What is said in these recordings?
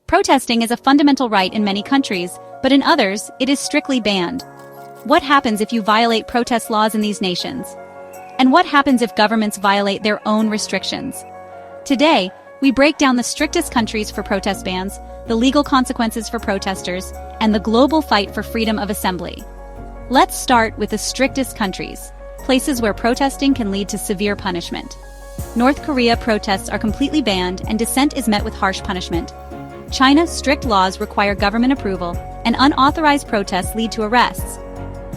Protesting is a fundamental right in many countries, but in others, it is strictly banned. What happens if you violate protest laws in these nations? And what happens if governments violate their own restrictions? Today, we break down the strictest countries for protest bans, the legal consequences for protesters, and the global fight for freedom of assembly. Let's start with the strictest countries, places where protesting can lead to severe punishment. North Korea protests are completely banned and dissent is met with harsh punishment. China's strict laws require government approval, and unauthorized protests lead to arrests.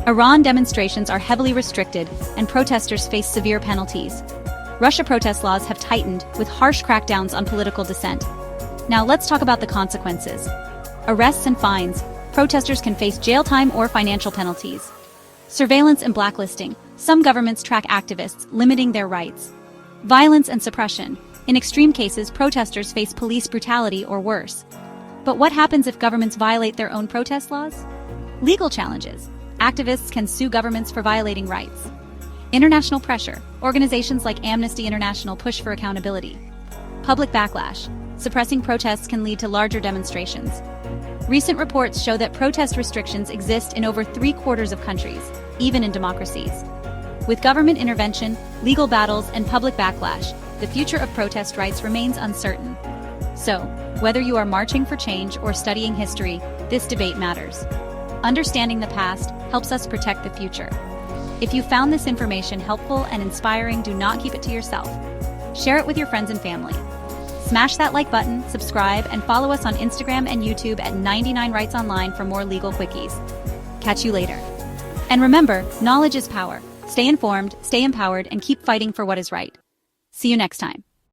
Iran demonstrations are heavily restricted, and protesters face severe penalties. Russia protest laws have tightened, with harsh crackdowns on political dissent. Now let's talk about the consequences. Arrests and fines. Protesters can face jail time or financial penalties. Surveillance and blacklisting. Some governments track activists, limiting their rights. Violence and suppression. In extreme cases, protesters face police brutality or worse. But what happens if governments violate their own protest laws? Legal challenges. Activists can sue governments for violating rights. International pressure. Organizations like Amnesty International push for accountability. Public backlash. Suppressing protests can lead to larger demonstrations. Recent reports show that protest restrictions exist in over 3/4 of countries, even in democracies. With government intervention, legal battles, and public backlash, the future of protest rights remains uncertain. So, whether you are marching for change or studying history, this debate matters. Understanding the past helps us protect the future. If you found this information helpful and inspiring, do not keep it to yourself. Share it with your friends and family. Smash that like button, subscribe, and follow us on Instagram and YouTube at 99 Rights Online for more legal quickies. Catch you later. And remember, knowledge is power. Stay informed, stay empowered, and keep fighting for what is right. See you next time.